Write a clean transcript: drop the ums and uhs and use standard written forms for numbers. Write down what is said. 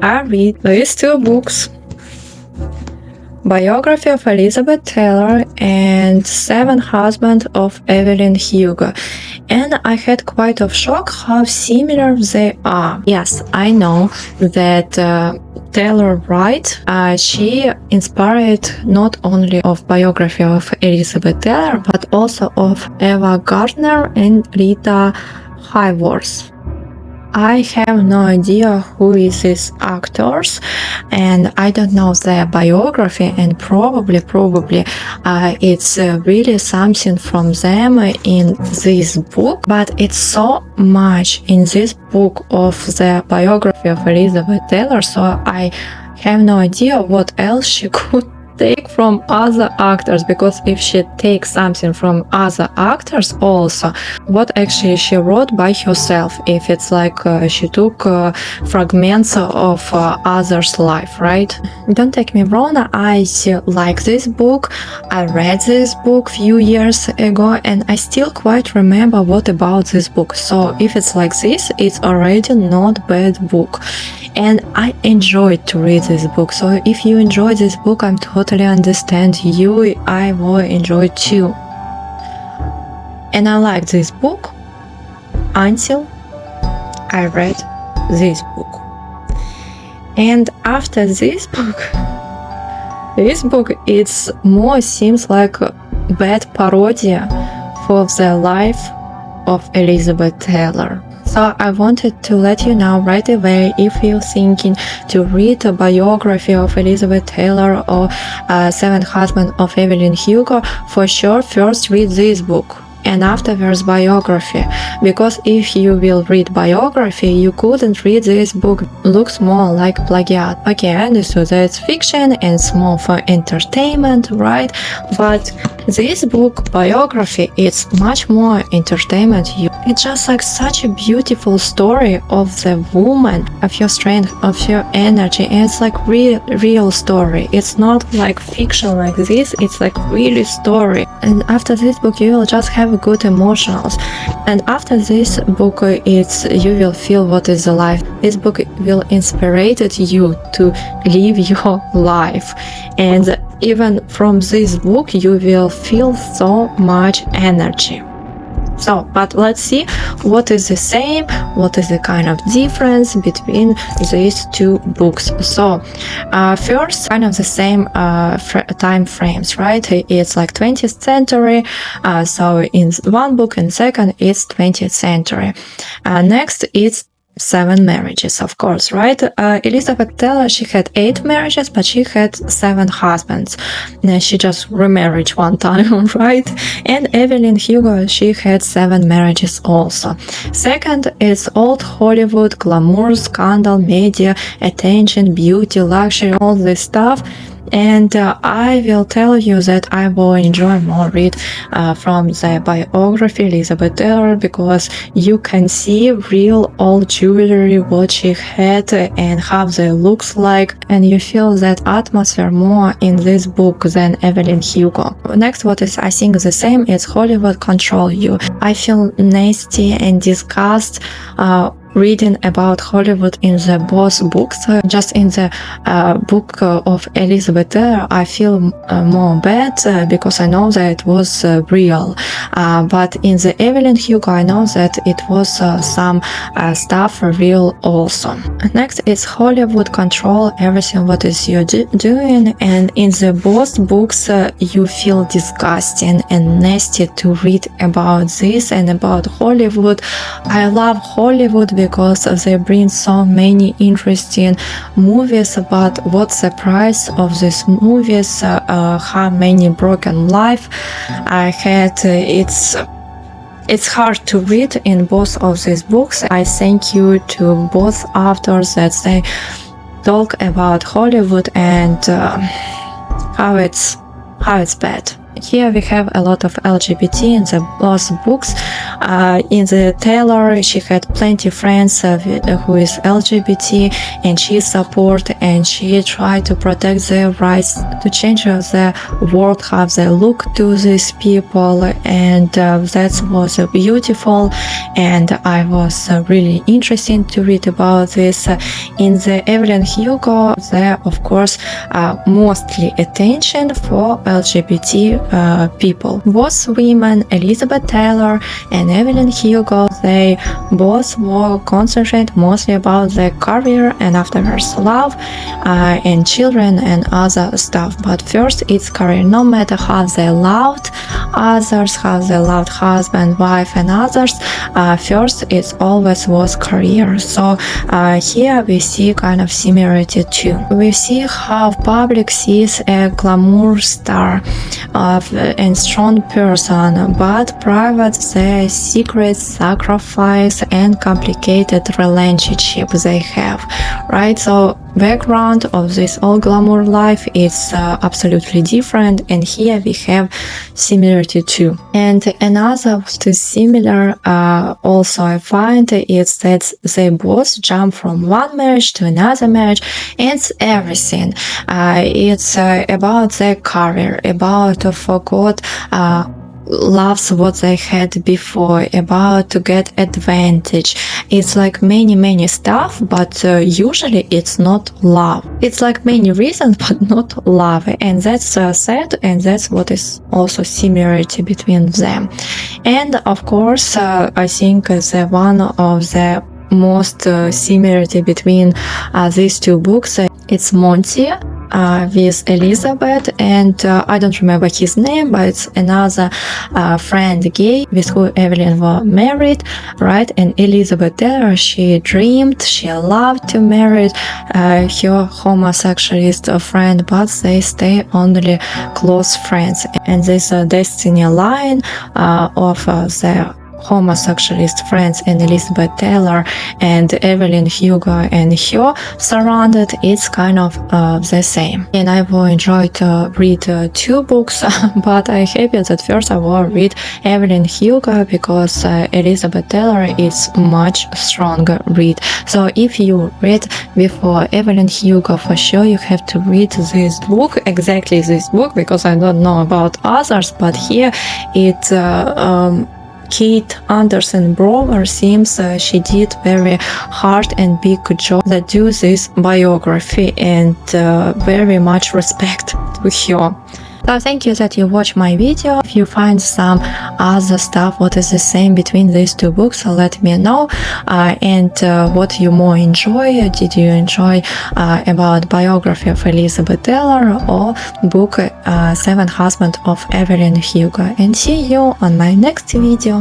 I read these two books, Biography of Elizabeth Taylor and Seven Husbands of Evelyn Hugo, and I had quite a shock how similar they are. Yes, I know that Taylor Reid, she inspired not only of Biography of Elizabeth Taylor, but also of Eva Gardner and Rita Hayworth. I have no idea who is these actors, and I don't know their biography, and probably it's really something from them in this book, but it's so much in this book of the biography of Elizabeth Taylor, so I have no idea what else she could take from other actors, because if she takes something from other actors also, what actually she wrote by herself, if it's like she took fragments of others' life, right? Don't take me wrong, I like this book. I read this book few years ago and I still quite remember what about this book. So if it's like this, it's already not bad book. And I enjoyed to read this book. So if you enjoy this book, I'm totally understand you. I will enjoy too. And I like this book until I read this book. And after this book, it's more seems like a bad parody for the life of Elizabeth Taylor. So I wanted to let you know right away, if you're thinking to read a biography of Elizabeth Taylor or Seven Husbands of Evelyn Hugo, for sure first read this book and afterwards biography, because if you will read biography, you couldn't read this book. Looks more like plagiat. Okay, I understood that it's fiction and it's more for entertainment, right? But this book, biography, it's much more entertainment. It's just like such a beautiful story of the woman, of your strength, of your energy, and it's like real story. It's not like fiction like this, it's like really story. And after this book, you will just have good emotionals. And after this book, you will feel what is the life. This book will inspire you to live your life. And even from this book, you will feel so much energy. So, but let's see what is the same, what is the kind of difference between these two books. So, first, kind of the same time frames, right? It's like 20th century. So in one book, and second, it's 20th century. Next, it's 7 marriages, of course, right? Elizabeth Taylor, she had 8 marriages, but she had 7 husbands. She just remarried one time, right? And Evelyn Hugo, she had 7 marriages also. Second is old Hollywood, glamour, scandal, media, attention, beauty, luxury, all this stuff. And I will tell you that I will enjoy more read from the biography Elizabeth Taylor, because you can see real old jewelry, what she had and how they looks like, and you feel that atmosphere more in this book than Evelyn Hugo. Next, what is I think the same is Hollywood control you. I feel nasty and disgust reading about Hollywood in the both books. Just in the book of Elizabeth Taylor, I feel more bad because I know that it was real. But in the Evelyn Hugo, I know that it was some stuff real also. Next is Hollywood control everything what is you doing, and in the both books you feel disgusting and nasty to read about this and about Hollywood. I love Hollywood because they bring so many interesting movies, but what's the price of these movies, how many broken life I had. It's hard to read in both of these books. I thank you to both authors that they talk about Hollywood and how it's bad. Here we have a lot of LGBT in the both books. In the Taylor, she had plenty of friends who is LGBT, and she support and she tried to protect their rights, to change the world, how they look to these people, and that was beautiful. And I was really interested to read about this. In the Evelyn Hugo, there of course mostly attention for LGBT people. Both women, Elizabeth Taylor and Evelyn Hugo, they both were concentrated mostly about their career and afterwards love and children and other stuff. But first it's career. No matter how they loved others, how they loved husband, wife and others, first it always was career. So here we see kind of similarity too. We see how public sees a glamorous star and strong person, but private the secret sacrifice and complicated relationship they have, right? So background of this all glamour life is absolutely different, and here we have similarity too. And another similar also I find is that they both jump from one marriage to another marriage, and it's everything. It's about their career, about forgot loves what they had before, about to get advantage. It's like many stuff, but usually it's not love. It's like many reasons, but not love, and that's sad, and that's what is also similarity between them. And of course I think the one of the most similarity between these two books, it's Monty with Elizabeth, and I don't remember his name, but it's another friend gay with who Evelyn was married, right? And Elizabeth Taylor, she dreamed, she loved to marry her homosexualist friend, but they stay only close friends. And this destiny line of the homosexualist friends and Elizabeth Taylor and Evelyn Hugo and her surrounded, it's kind of the same. And I will enjoy to read two books, but I happy that first I will read Evelyn Hugo because Elizabeth Taylor is much stronger read. So if you read before Evelyn Hugo, for sure you have to read this book, exactly this book, because I don't know about others, but here it's Kate Anderson Brower seems she did very hard and big job that do this biography, and very much respect to her. So thank you that you watched my video. If you find some other stuff what is the same between these two books, let me know. And what you more enjoy. Did you enjoy about biography of Elizabeth Taylor or book Seven Husbands of Evelyn Hugo? And see you on my next video.